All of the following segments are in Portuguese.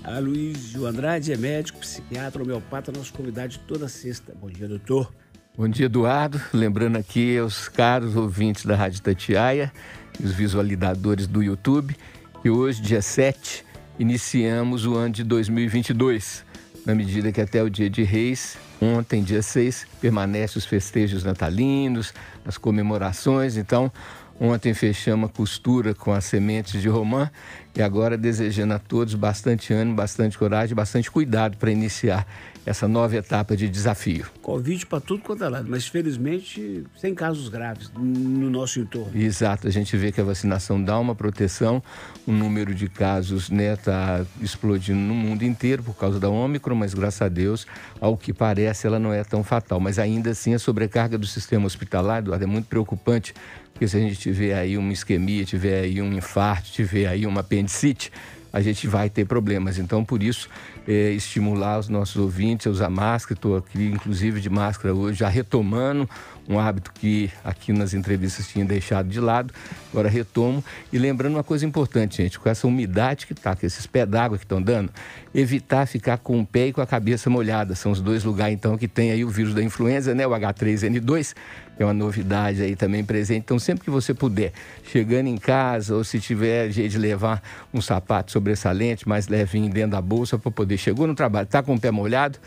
Aloysio Andrade é médico, psiquiatra, homeopata, nosso convidado de toda sexta. Bom dia, doutor. Bom dia, Eduardo. Lembrando aqui aos caros ouvintes da Rádio Itatiaia e os visualizadores do YouTube, que hoje, dia 7, iniciamos o ano de 2022. Na medida que até o dia de Reis, ontem, dia 6, permanecem os festejos natalinos, as comemorações. Então, ontem fechamos a costura com as sementes de romã e agora desejando a todos bastante ânimo, bastante coragem, bastante cuidado para iniciar essa nova etapa de desafio. Covid para tudo quanto é lado, mas felizmente sem casos graves no nosso entorno. Exato, a gente vê que a vacinação dá uma proteção, o número de casos está explodindo no mundo inteiro por causa da Ômicron, mas graças a Deus, ao que parece, ela não é tão fatal. Mas ainda assim, a sobrecarga do sistema hospitalar, Eduardo, é muito preocupante, porque se a gente tiver aí uma isquemia, tiver aí um infarto, tiver aí uma apendicite, a gente vai ter problemas. Então, por isso, estimular os nossos ouvintes a usar máscara. Estou aqui, inclusive, de máscara hoje, já retomando um hábito que aqui nas entrevistas tinha deixado de lado. Agora retomo. E lembrando uma coisa importante, gente, com essa umidade que está, com esses pés d'água que estão dando, evitar ficar com o pé e com a cabeça molhada. São os dois lugares, então, que tem aí o vírus da influenza, né? O H3N2, que é uma novidade aí também presente. Então, sempre que você puder, chegando em casa, ou se tiver jeito de levar um sapato sobressalente, mais levinho dentro da bolsa, para poder, chegou no trabalho, está com o pé molhado,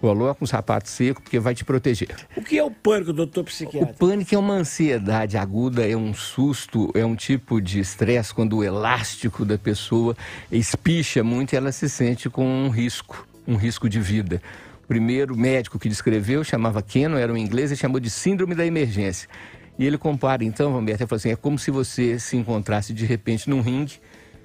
coloca um sapato seco, porque vai te proteger. O que é o pânico, doutor psiquiatra? O pânico é uma ansiedade aguda, é um susto, é um tipo de estresse quando o elástico da pessoa espicha muito e ela se sente com um risco de vida. O primeiro médico que descreveu chamava Kennon, era um inglês, e chamou de síndrome da emergência. E ele compara, então, Roberto, ele falou assim, é como se você se encontrasse de repente num ringue,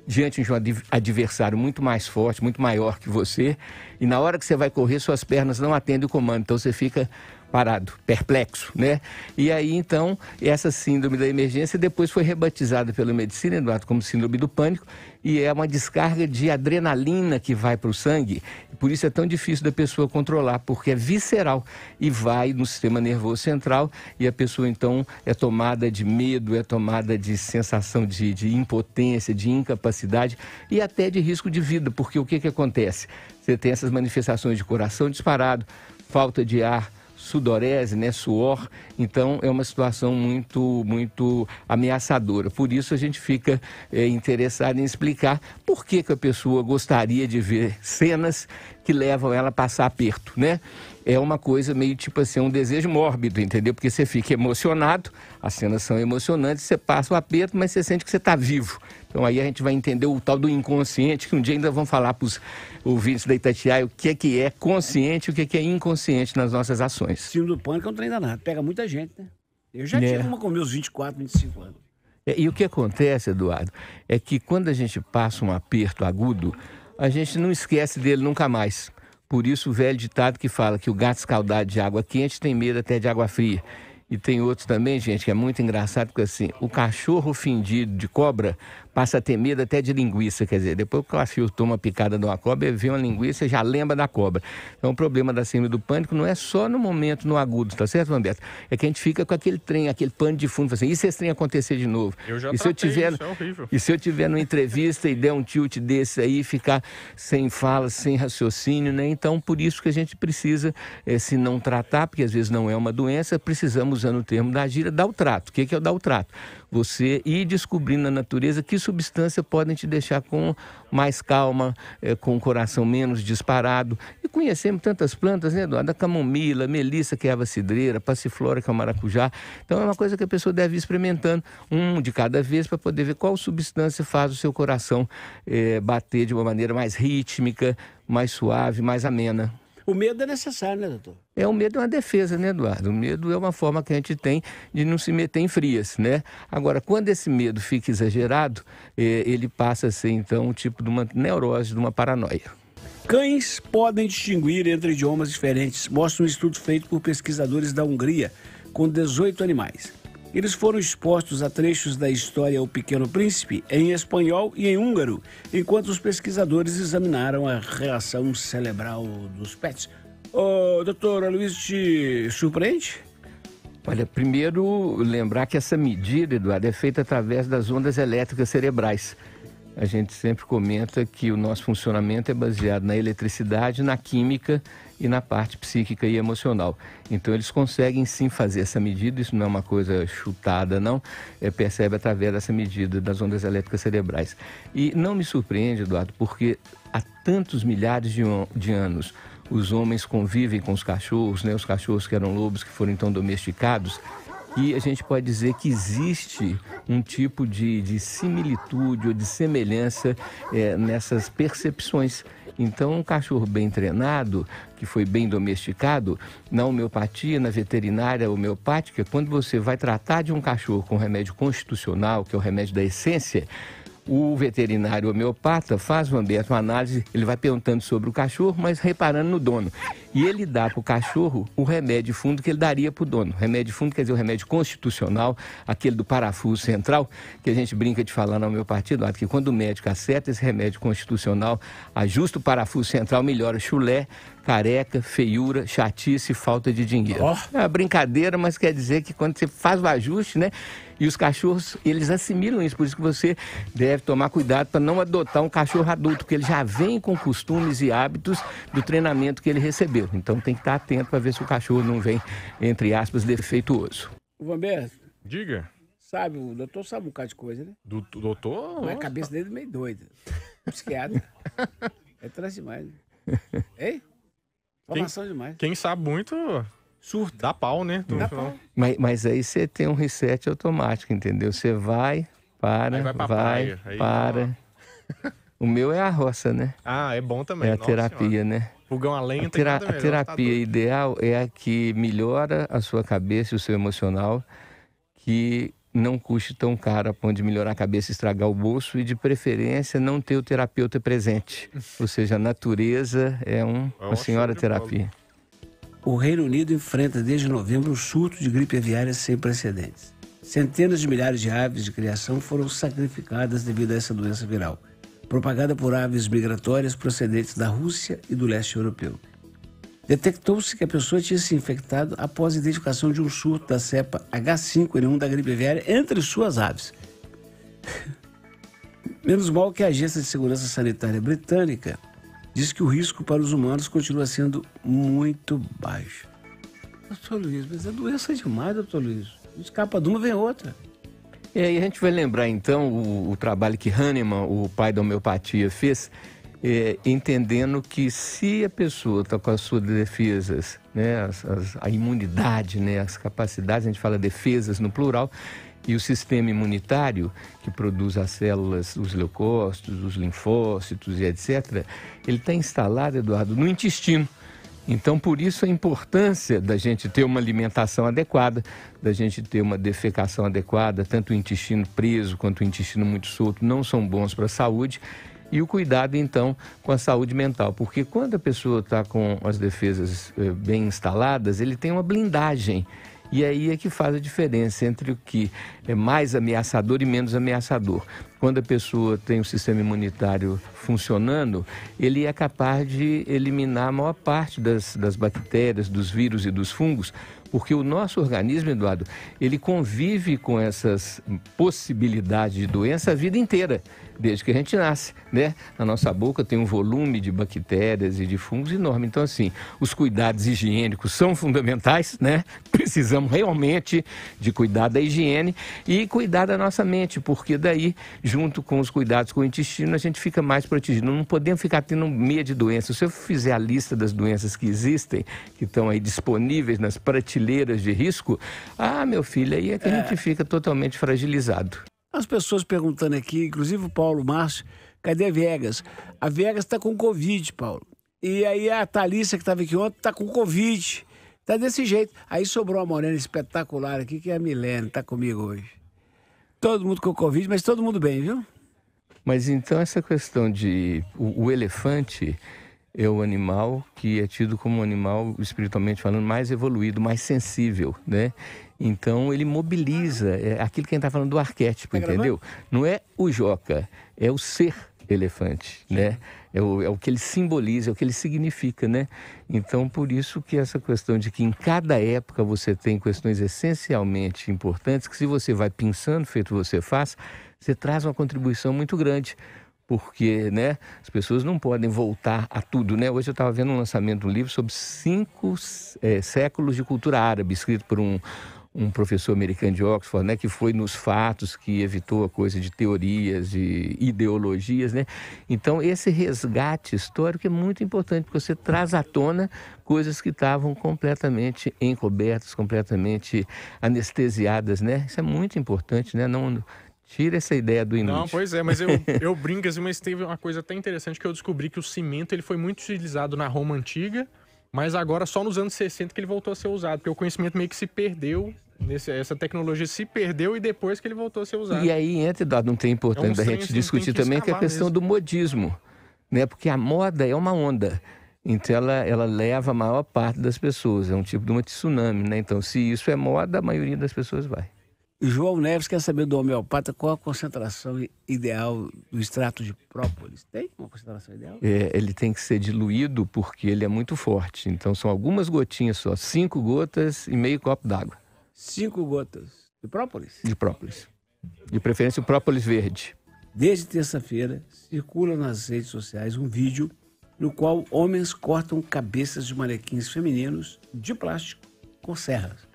diante de um adversário muito mais forte, muito maior que você, e na hora que você vai correr, suas pernas não atendem o comando, então você fica parado, perplexo, né? E aí, então, essa síndrome da emergência depois foi rebatizada pela medicina, Eduardo, como síndrome do pânico, e é uma descarga de adrenalina que vai para o sangue, por isso é tão difícil da pessoa controlar, porque é visceral e vai no sistema nervoso central, e a pessoa, então, é tomada de medo, é tomada de sensação de impotência, de incapacidade e até de risco de vida, porque o que acontece? Você tem essas manifestações de coração disparado, falta de ar, sudorese, né, suor, então é uma situação muito ameaçadora. Por isso a gente fica interessado em explicar por que a pessoa gostaria de ver cenas que levam ela a passar aperto, né? É uma coisa meio tipo assim, um desejo mórbido, entendeu? Porque você fica emocionado, as cenas são emocionantes, você passa o aperto, mas você sente que você está vivo. Então aí a gente vai entender o tal do inconsciente, que um dia ainda vão falar para os ouvintes da Itatiaia o que é consciente e o que é inconsciente nas nossas ações. Síndrome do pânico é um trem danado, pega muita gente, né? Eu já tive uma com meus 24, 25 anos. E o que acontece, Eduardo, é que quando a gente passa um aperto agudo, a gente não esquece dele nunca mais. Por isso o velho ditado que fala que o gato escaldado de água quente tem medo até de água fria. E tem outros também, gente, que é muito engraçado, porque assim, o cachorro fendido de cobra passa a ter medo até de linguiça, quer dizer, depois que o cachorro toma uma picada de uma cobra, ele vê uma linguiça e já lembra da cobra. Então o problema da síndrome do pânico não é só no momento, no agudo, tá certo, Roberto? É que a gente fica com aquele trem, aquele pano de fundo, assim, e se esse trem acontecer de novo? Eu já isso é horrível. E se eu tiver numa entrevista e der um tilt desse aí, ficar sem fala, sem raciocínio, né? Então por isso que a gente precisa, se não tratar, porque às vezes não é uma doença, precisamos, usando o termo da gíria, dar o trato. O que é o dar o trato? Você ir descobrindo na natureza que substância podem te deixar com mais calma, com o coração menos disparado. E conhecemos tantas plantas, né, Eduardo? A camomila, a melissa, que é a erva cidreira, a passiflora, que é o maracujá. Então é uma coisa que a pessoa deve ir experimentando um de cada vez para poder ver qual substância faz o seu coração bater de uma maneira mais rítmica, mais suave, mais amena. O medo é necessário, né, doutor? O medo é uma defesa, né, Eduardo? O medo é uma forma que a gente tem de não se meter em frias, né? Agora, quando esse medo fica exagerado, ele passa a ser, então, um tipo de uma neurose, de uma paranoia. Cães podem distinguir entre idiomas diferentes, mostra um estudo feito por pesquisadores da Hungria, com 18 animais. Eles foram expostos a trechos da história O Pequeno Príncipe em espanhol e em húngaro, enquanto os pesquisadores examinaram a reação cerebral dos pets. Doutor Aloysio, te surpreende? Olha, primeiro lembrar que essa medida, Eduardo, é feita através das ondas elétricas cerebrais. a gente sempre comenta que o nosso funcionamento é baseado na eletricidade, na química e na parte psíquica e emocional. Então eles conseguem sim fazer essa medida, isso não é uma coisa chutada não, percebe através dessa medida das ondas elétricas cerebrais. E não me surpreende, Eduardo, porque há tantos milhares de anos os homens convivem com os cachorros, né? Os cachorros que eram lobos, que foram então domesticados, e a gente pode dizer que existe um tipo de similitude ou de semelhança nessas percepções. Então, um cachorro bem treinado, que foi bem domesticado, na homeopatia, na veterinária homeopática, quando você vai tratar de um cachorro com remédio constitucional, que é o remédio da essência, o veterinário homeopata faz, Humberto, uma análise, ele vai perguntando sobre o cachorro, mas reparando no dono. E ele dá para o cachorro o remédio fundo que ele daria para o dono. Remédio fundo quer dizer o remédio constitucional, aquele do parafuso central, que a gente brinca de falar na homeopatia, Eduardo, que quando o médico acerta esse remédio constitucional, ajusta o parafuso central, melhora chulé, careca, feiura, chatice e falta de dinheiro. É uma brincadeira, mas quer dizer que quando você faz o ajuste, né? E os cachorros, eles assimilam isso, por isso que você deve tomar cuidado para não adotar um cachorro adulto, porque ele já vem com costumes e hábitos do treinamento que ele recebeu. Então tem que estar atento para ver se o cachorro não vem, entre aspas, defeituoso. Humberto, diga. Sabe, o doutor sabe um bocado de coisa, né? Doutor? Mas a cabeça dele é meio doida. Psiquiatra. É trans demais. Hein? Informação demais. Quem sabe muito... Surto. Dá pau, né? Dá pau. Mas aí você tem um reset automático, entendeu? Você vai, para, aí vai pra vai, praia. para. O meu é a roça, né? Ah, é bom também. É a terapia, senhora. né? Fogão a lenha A tem nada melhor, terapia ideal é a que melhora a sua cabeça e o seu emocional, que não custe tão caro a ponto de melhorar a cabeça e estragar o bolso, e de preferência não ter o terapeuta presente. Ou seja, a natureza é uma senhora terapia. O Reino Unido enfrenta desde novembro um surto de gripe aviária sem precedentes. Centenas de milhares de aves de criação foram sacrificadas devido a essa doença viral, propagada por aves migratórias procedentes da Rússia e do leste europeu. Detectou-se que a pessoa tinha se infectado após a identificação de um surto da cepa H5N1 da gripe aviária entre suas aves. Menos mal que a Agência de Segurança Sanitária Britânica diz que o risco para os humanos continua sendo muito baixo. Doutor Luiz, mas é doença demais, doutor Luiz. Escapa de uma, vem outra. E aí a gente vai lembrar então o trabalho que Hahnemann, o pai da homeopatia, fez, entendendo que se a pessoa está com as suas defesas, né, a imunidade, né, as capacidades, a gente fala defesas no plural, e o sistema imunitário, que produz as células, os leucócitos, os linfócitos e etc., ele está instalado, Eduardo, no intestino. Então, por isso a importância da gente ter uma alimentação adequada, da gente ter uma defecação adequada, tanto o intestino preso quanto o intestino muito solto não são bons para a saúde. E o cuidado, então, com a saúde mental, porque quando a pessoa está com as defesas bem instaladas, ele tem uma blindagem. E aí é que faz a diferença entre o que é mais ameaçador e menos ameaçador. Quando a pessoa tem o sistema imunitário funcionando, ele é capaz de eliminar a maior parte das bactérias, dos vírus e dos fungos, porque o nosso organismo, Eduardo, ele convive com essas possibilidades de doença a vida inteira, desde que a gente nasce, né? Na nossa boca tem um volume de bactérias e de fungos enorme. Então, assim, os cuidados higiênicos são fundamentais, né? Precisamos realmente de cuidar da higiene e cuidar da nossa mente, porque daí, junto com os cuidados com o intestino, a gente fica mais protegido. Não podemos ficar tendo medo de doenças. Se eu fizer a lista das doenças que existem, que estão aí disponíveis nas prateleiras de risco, meu filho, aí é que a gente fica totalmente fragilizado. As pessoas perguntando aqui, inclusive o Paulo Márcio, cadê a Viegas? A Viegas está com Covid, Paulo. E aí a Thalícia, que estava aqui ontem, está com Covid. Está desse jeito. Aí sobrou uma morena espetacular aqui, que é a Milene, está comigo hoje. Todo mundo com Covid, mas todo mundo bem, viu? Mas então essa questão de... O elefante é o animal que é tido como um animal, espiritualmente falando, mais evoluído, mais sensível, né? Então ele mobiliza, é aquilo que a gente está falando do arquétipo, entendeu? Não é o Joca, é o ser elefante, né? É o que ele simboliza, é o que ele significa, né? Então, por isso que essa questão de que em cada época você tem questões essencialmente importantes, que se você vai pensando, feito você faz, você traz uma contribuição muito grande. porque, né, as pessoas não podem voltar a tudo, né? Hoje eu estava vendo um lançamento de um livro sobre 5 séculos de cultura árabe, escrito por um professor americano de Oxford, né, que foi nos fatos, que evitou a coisa de teorias, de ideologias, né? Então, esse resgate histórico é muito importante, porque você traz à tona coisas que estavam completamente encobertas, completamente anestesiadas, né? Isso é muito importante, né? Não tira essa ideia do inútil. Não, pois é, mas eu brinco assim, mas teve uma coisa até interessante que eu descobri que o cimento ele foi muito utilizado na Roma Antiga, mas agora só nos anos 60 que ele voltou a ser usado, porque o conhecimento meio que se perdeu, essa tecnologia se perdeu e depois que ele voltou a ser usado. E aí entra, Eduardo, um tema importante da gente discutir também, que é a questão do modismo, né? Porque a moda é uma onda, então ela leva a maior parte das pessoas, é um tipo de uma tsunami, né? Então, se isso é moda, a maioria das pessoas vai. João Neves quer saber do homeopata qual a concentração ideal do extrato de própolis. Tem uma concentração ideal? Ele tem que ser diluído porque ele é muito forte. Então são algumas gotinhas só, 5 gotas e meio copo d'água. 5 gotas de própolis? De própolis. De preferência o própolis verde. Desde terça-feira, circula nas redes sociais um vídeo no qual homens cortam cabeças de manequins femininos de plástico com serras.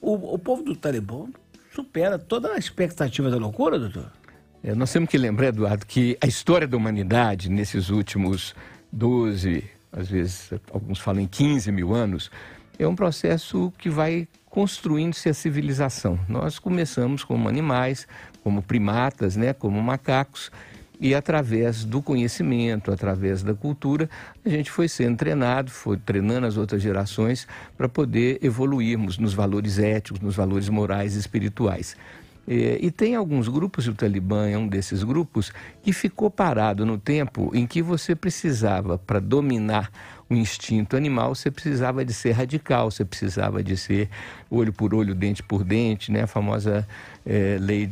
O povo do Talibã supera toda a expectativa da loucura, doutor? Nós temos que lembrar, Eduardo, que a história da humanidade, nesses últimos 12, às vezes alguns falam em 15 mil anos, é um processo que vai construindo-se a civilização. Nós começamos como animais, como primatas, né, como macacos, e através do conhecimento, através da cultura, a gente foi sendo treinado, foi treinando as outras gerações para poder evoluirmos nos valores éticos, nos valores morais e espirituais. E tem alguns grupos, e o Talibã é um desses grupos, que ficou parado no tempo em que você precisava, para dominar o instinto animal, você precisava de ser radical, você precisava de ser olho por olho, dente por dente, né? A famosa lei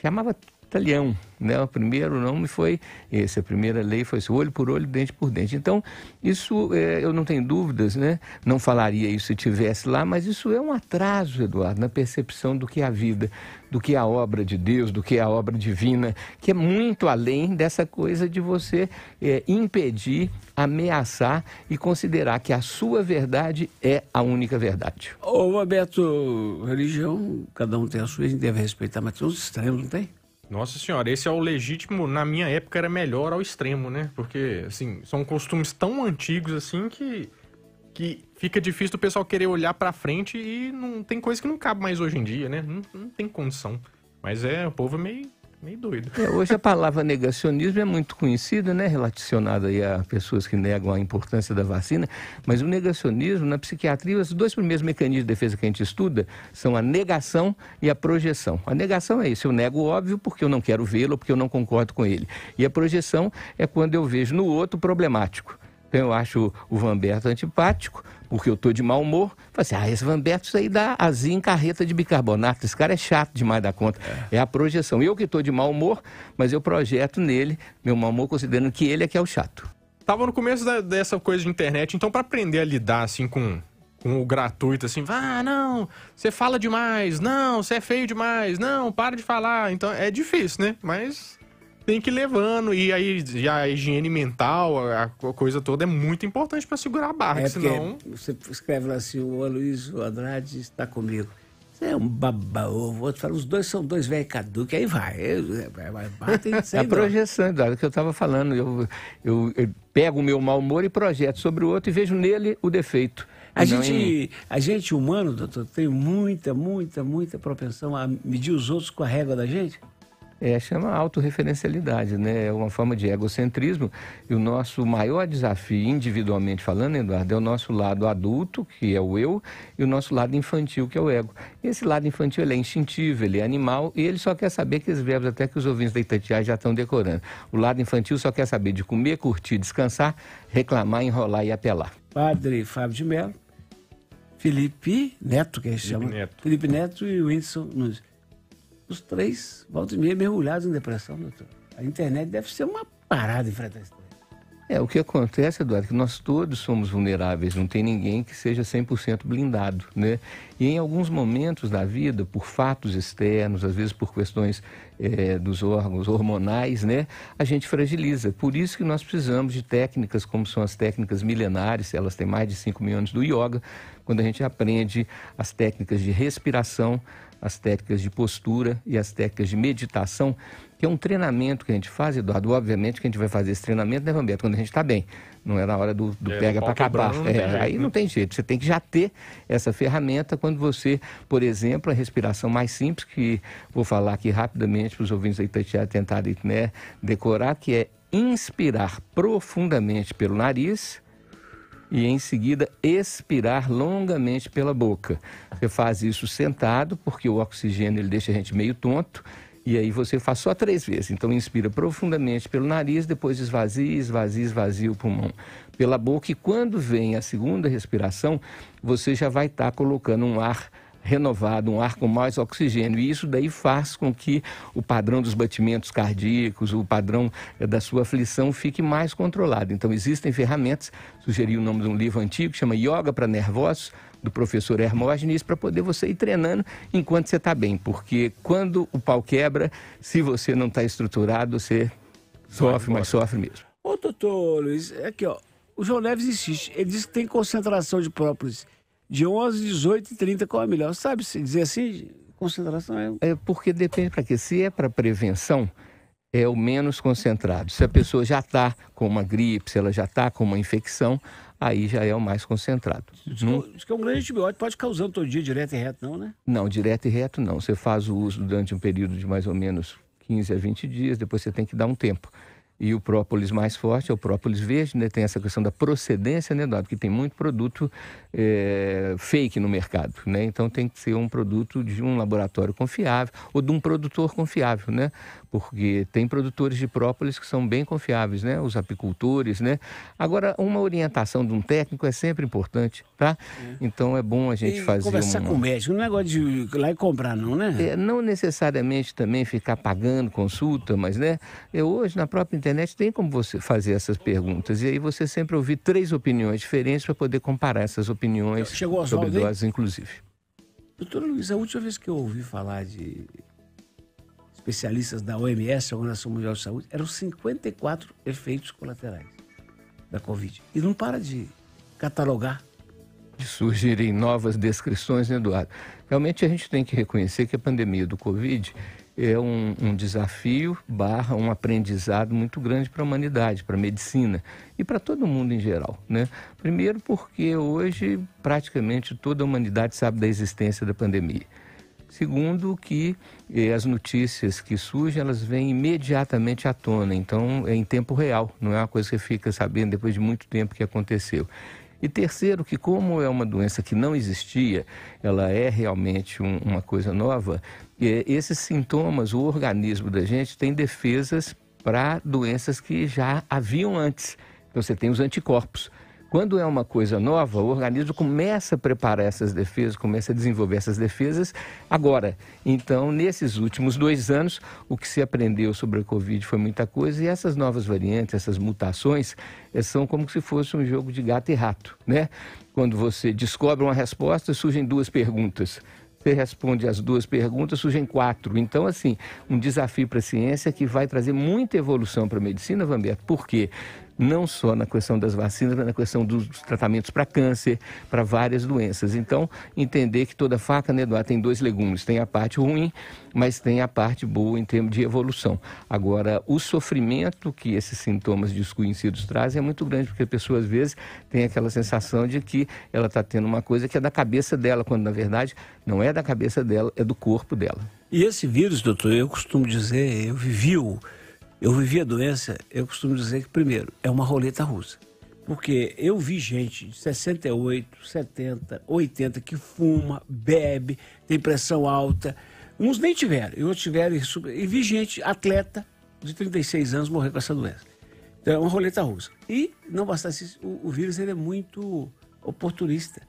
chamava Talião, né? O primeiro nome foi esse, a primeira lei foi esse, olho por olho, dente por dente. Então, isso eu não tenho dúvidas, né? Não falaria isso se tivesse lá, mas isso é um atraso, Eduardo, na percepção do que é a vida, do que é a obra de Deus, do que é a obra divina, que é muito além dessa coisa de você impedir, ameaçar e considerar que a sua verdade é a única verdade. Ô, Roberto, religião, cada um tem a sua, a gente deve respeitar, mas tem uns extremos, não tem? Nossa senhora, esse é o legítimo, na minha época era melhor ao extremo, né? Porque, assim, são costumes tão antigos, assim, que fica difícil do pessoal querer olhar pra frente e não tem coisa que não cabe mais hoje em dia, né? Não tem condição. Mas o povo é meio doido. Hoje a palavra negacionismo é muito conhecida, né? Relacionada aí a pessoas que negam a importância da vacina, mas o negacionismo, na psiquiatria, os 2 primeiros mecanismos de defesa que a gente estuda são a negação e a projeção. A negação é isso, eu nego o óbvio porque eu não quero vê-lo, porque eu não concordo com ele. E a projeção é quando eu vejo no outro problemático. Então eu acho o Vanberto antipático, porque eu estou de mau humor. Falo assim, esse Vanberto isso aí dá azia em carreta de bicarbonato, esse cara é chato demais da conta. É a projeção. Eu que estou de mau humor, mas eu projeto nele meu mau humor, considerando que ele é que é o chato. Tava no começo dessa coisa de internet, então para aprender a lidar assim com o gratuito, assim, não, você fala demais, não, você é feio demais, não, para de falar. Então é difícil, né? Mas tem que ir levando, e aí a higiene mental, a coisa toda é muito importante para segurar a barra, senão... Você escreve lá assim, o Aloysio Andrade está comigo. Você é um baba-ovo, outro fala, os dois são 2 velhos caducos, aí vai batem sem a projeção, Eduardo, que eu estava falando, eu pego o meu mau humor e projeto sobre o outro e vejo nele o defeito. A gente humano, doutor, tem muita propensão a medir os outros com a régua da gente? Chama autorreferencialidade, né? É uma forma de egocentrismo, e o nosso maior desafio, individualmente falando, Eduardo, é o nosso lado adulto, que é o eu, e o nosso lado infantil, que é o ego. Esse lado infantil, ele é instintivo, ele é animal, e ele só quer saber aqueles verbos até que os ouvintes da Itatiaia já estão decorando. O lado infantil só quer saber de comer, curtir, descansar, reclamar, enrolar e apelar. Padre Fábio de Mello, Felipe Neto, que a gente chama. Felipe Neto e o Whindersson Nunes. Os 3, volta e meia, mergulhados em depressão, doutor. A internet deve ser uma parada enfrentar isso. O que acontece, Eduardo, é que nós todos somos vulneráveis, não tem ninguém que seja 100% blindado, né? E em alguns momentos da vida, por fatos externos, às vezes por questões dos órgãos hormonais, né? A gente fragiliza. Por isso que nós precisamos de técnicas como são as técnicas milenares, elas têm mais de 5.000 anos do yoga, quando a gente aprende as técnicas de respiração, as técnicas de postura e as técnicas de meditação, que é um treinamento que a gente faz, Eduardo. Obviamente que a gente vai fazer esse treinamento, né, Vambeto, quando a gente está bem. Não é na hora do pega para acabar. Aí não tem jeito. Você tem que já ter essa ferramenta quando você, por exemplo, a respiração mais simples, que vou falar aqui rapidamente para os ouvintes aí tentarem, né, decorar, que é inspirar profundamente pelo nariz e em seguida expirar longamente pela boca. Você faz isso sentado, porque o oxigênio ele deixa a gente meio tonto, e aí você faz só 3 vezes. Então inspira profundamente pelo nariz, depois esvazia o pulmão pela boca, e quando vem a segunda respiração, você já vai estar colocando um ar renovado, um ar com mais oxigênio, e isso daí faz com que o padrão dos batimentos cardíacos, o padrão da sua aflição fique mais controlado. Então existem ferramentas, sugeri o nome de um livro antigo que chama Yoga para Nervosos, do professor Hermógenes, para poder você ir treinando enquanto você está bem, porque quando o pau quebra, se você não está estruturado, você sofre, mas sofre mesmo. Ô, doutor Luiz, aqui ó, o João Neves insiste, ele diz que tem concentração de própolis de 11, 18 e 30, qual é melhor? Sabe se dizer assim, concentração é porque depende para quê. Se é para prevenção, é o menos concentrado. Se a pessoa já está com uma gripe, se ela já está com uma infecção, aí já é o mais concentrado. Diz que é um grande antibiótico, pode ficar usando todo dia direto e reto, não, né? Não, direto e reto não. Você faz o uso durante um período de mais ou menos 15 a 20 dias, depois você tem que dar um tempo. E o própolis mais forte é o própolis verde, né? Tem essa questão da procedência, né, Eduardo? Que tem muito produto fake no mercado, né? Então tem que ser um produto de um laboratório confiável ou de um produtor confiável, né? Porque tem produtores de própolis que são bem confiáveis, né? Os apicultores, né? Agora, uma orientação de um técnico é sempre importante, tá? Então é bom a gente fazer conversar com o médico, não é negócio de ir lá e comprar, não, né? Não necessariamente também ficar pagando consulta, mas, né? Hoje, na própria internet, tem como você fazer essas perguntas. E aí você sempre ouvir 3 opiniões diferentes para poder comparar essas opiniões sobre doses, inclusive. Doutor Luiz, a última vez que eu ouvi falar de especialistas da OMS, a Organização Mundial de Saúde, eram 54 efeitos colaterais da Covid. E não para de catalogar. De surgirem novas descrições, né, Eduardo? Realmente a gente tem que reconhecer que a pandemia do Covid é um desafio / um aprendizado muito grande para a humanidade, para a medicina e para todo mundo em geral, né? Primeiro porque hoje praticamente toda a humanidade sabe da existência da pandemia. Segundo que as notícias que surgem, elas vêm imediatamente à tona, então é em tempo real, não é uma coisa que você fica sabendo depois de muito tempo que aconteceu. E terceiro, que como é uma doença que não existia, ela é realmente uma coisa nova, esses sintomas, o organismo da gente tem defesas para doenças que já haviam antes. Então você tem os anticorpos. Quando é uma coisa nova, o organismo começa a preparar essas defesas, começa a desenvolver essas defesas agora. Então, nesses últimos 2 anos, o que se aprendeu sobre a Covid foi muita coisa, e essas novas variantes, essas mutações, são como se fosse um jogo de gato e rato, né? Quando você descobre uma resposta, surgem 2 perguntas. Você responde as 2 perguntas, surgem 4. Então, assim, um desafio para a ciência que vai trazer muita evolução para a medicina, Vamberto, porque não só na questão das vacinas, mas na questão dos tratamentos para câncer, para várias doenças. Então, entender que toda faca, né, Eduardo, tem 2 legumes. Tem a parte ruim, mas tem a parte boa em termos de evolução. Agora, o sofrimento que esses sintomas desconhecidos trazem é muito grande, porque a pessoa, às vezes, tem aquela sensação de que ela está tendo uma coisa que é da cabeça dela, quando, na verdade, não é da cabeça dela, é do corpo dela. E esse vírus, doutor, eu costumo dizer, eu vivi a doença, eu costumo dizer que, primeiro, é uma roleta russa. Porque eu vi gente de 68, 70, 80 que fuma, bebe, tem pressão alta. Uns nem tiveram, e outros tiveram. E vi gente, atleta, de 36 anos, morrer com essa doença. Então é uma roleta russa. E não bastasse isso, o vírus ele é muito oportunista.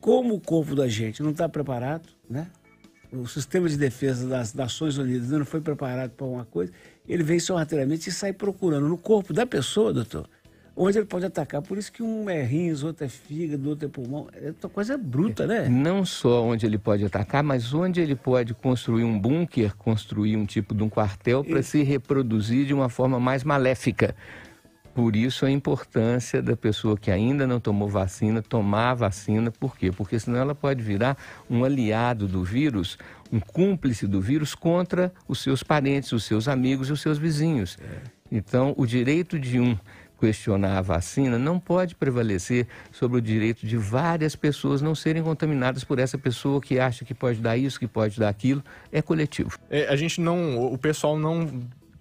Como o corpo da gente não está preparado, né? O sistema de defesa das Nações Unidas não foi preparado para uma coisa, ele vem sorrateiramente e sai procurando no corpo da pessoa, doutor, onde ele pode atacar. Por isso que um é rins, outro é fígado, outro é pulmão. É uma coisa bruta, né? Não só onde ele pode atacar, mas onde ele pode construir um bunker, construir um tipo de um quartel para se reproduzir de uma forma mais maléfica. Por isso a importância da pessoa que ainda não tomou vacina, tomar a vacina. Por quê? Porque senão ela pode virar um aliado do vírus, um cúmplice do vírus contra os seus parentes, os seus amigos e os seus vizinhos. Então, o direito de um questionar a vacina não pode prevalecer sobre o direito de várias pessoas não serem contaminadas por essa pessoa que acha que pode dar isso, que pode dar aquilo. É coletivo. O pessoal não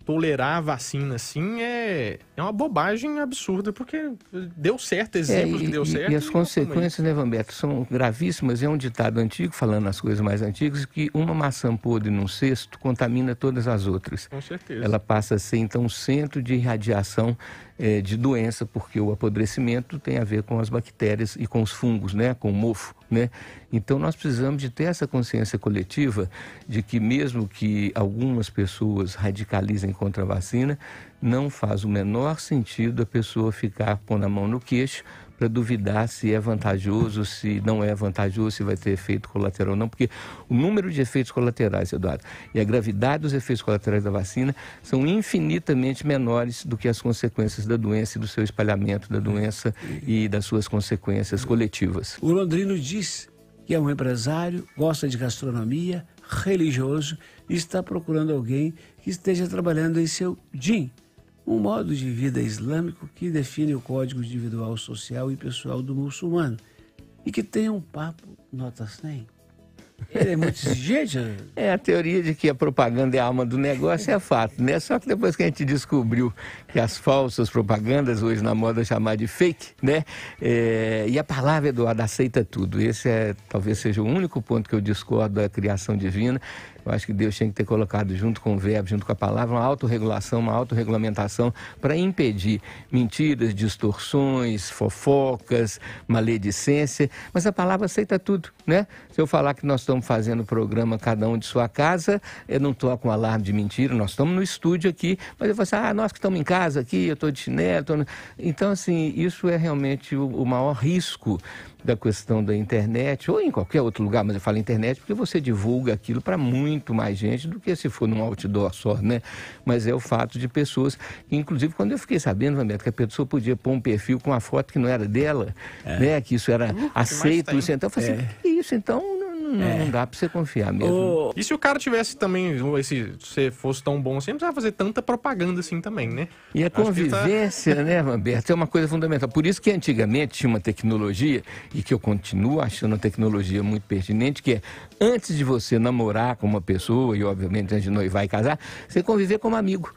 tolerar a vacina, assim, é uma bobagem absurda, porque deu certo, exemplos que deu certo. E as consequências, né, Vamberto, são gravíssimas. É um ditado antigo, falando as coisas mais antigas, que uma maçã podre num cesto contamina todas as outras. Com certeza. Ela passa a ser, então, um centro de irradiação de doença, porque o apodrecimento tem a ver com as bactérias e com os fungos, né, com o mofo, né? Então nós precisamos de ter essa consciência coletiva de que mesmo que algumas pessoas radicalizem contra a vacina, não faz o menor sentido a pessoa ficar pondo a mão no queixo para duvidar se é vantajoso, se não é vantajoso, se vai ter efeito colateral ou não, porque o número de efeitos colaterais, Eduardo, e a gravidade dos efeitos colaterais da vacina são infinitamente menores do que as consequências da doença e do seu espalhamento da doença e das suas consequências coletivas. O Londrino diz que é um empresário, gosta de gastronomia, religioso e está procurando alguém que esteja trabalhando em seu din, um modo de vida islâmico que define o código individual, social e pessoal do muçulmano e que tenha um papo nota 100. Ele é muito exigente? A teoria de que a propaganda é a alma do negócio é fato, né? Só que depois que a gente descobriu que as falsas propagandas, hoje na moda chamar de fake, né? E a palavra, Eduardo, aceita tudo. Esse talvez seja o único ponto que eu discordo da criação divina. Eu acho que Deus tinha que ter colocado junto com o verbo, junto com a palavra, uma autorregulação, uma autorregulamentação para impedir mentiras, distorções, fofocas, maledicência. Mas a palavra aceita tudo, né? Se eu falar que nós estamos fazendo o programa cada um de sua casa, eu não estou com alarme de mentira, nós estamos no estúdio aqui, mas eu falo assim, nós que estamos em casa aqui, eu estou de chinelo. Então, assim, isso é realmente o maior risco da questão da internet, ou em qualquer outro lugar, mas eu falo internet porque você divulga aquilo para muito mais gente do que se for num outdoor só, né? Mas é o fato de pessoas, que, inclusive, quando eu fiquei sabendo, Roberto, que a pessoa podia pôr um perfil com uma foto que não era dela, né? Que isso era aceito, então eu falei assim, que isso, então não dá para você confiar mesmo. E se o cara tivesse também, se você fosse tão bom assim, não precisava fazer tanta propaganda assim também, né? E a convivência, né, Roberto, é uma coisa fundamental. Por isso que antigamente tinha uma tecnologia, e que eu continuo achando a tecnologia muito pertinente, que é, antes de você namorar com uma pessoa, e obviamente antes de noivar e casar, você conviver como amigo,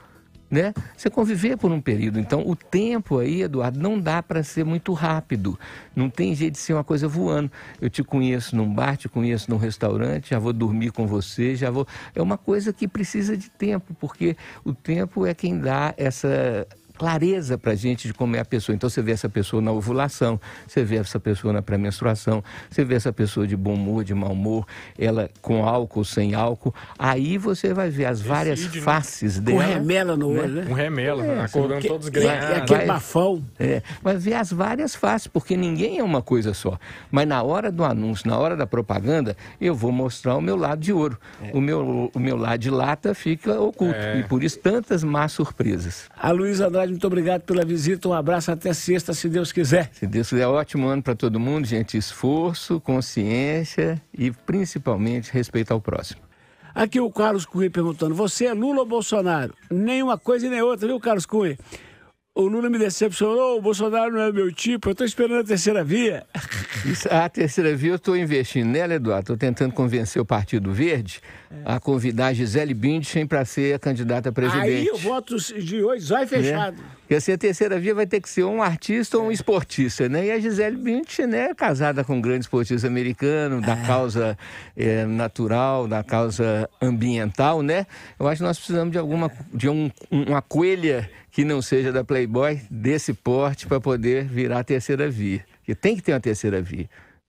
né? Você conviver por um período. Então, o tempo aí, Eduardo, não dá para ser muito rápido. Não tem jeito de ser uma coisa voando. Eu te conheço num bar, te conheço num restaurante, já vou dormir com você, já vou... É uma coisa que precisa de tempo, porque o tempo é quem dá essa clareza para a gente de como é a pessoa. Então você vê essa pessoa na ovulação, você vê essa pessoa na pré-menstruação, você vê essa pessoa de bom humor, de mau humor, ela com álcool, sem álcool. Aí você vai ver as várias faces dela. Com remela no olho, né? Com remela, acordando todos ganhados. É aquele bafão. Vai ver as várias faces, porque ninguém é uma coisa só. Mas na hora do anúncio, na hora da propaganda, eu vou mostrar o meu lado de ouro. O meu lado de lata fica oculto. E por isso tantas más surpresas. A Luísa Andrade, muito obrigado pela visita, um abraço até sexta, se Deus quiser. Se Deus quiser, ótimo ano para todo mundo, gente, esforço, consciência e principalmente respeito ao próximo. Aqui o Carlos Cunha perguntando, você é Lula ou Bolsonaro? Nem uma coisa e nem outra, viu, Carlos Cunha? O Lula me decepcionou, o Bolsonaro não é meu tipo, eu estou esperando a terceira via. A terceira via eu estou investindo nela, Eduardo. Estou tentando convencer o Partido Verde a convidar a Gisele Bündchen para ser a candidata a presidente. Aí o voto de hoje vai fechado. Porque assim, a terceira via vai ter que ser um artista ou um esportista, né? E a Gisele Bündchen, né, é casada com um grande esportista americano, da causa natural, da causa ambiental, né? Eu acho que nós precisamos de uma coelha que não seja da Playboy, desse porte, para poder virar a terceira via. Porque tem que ter uma terceira via.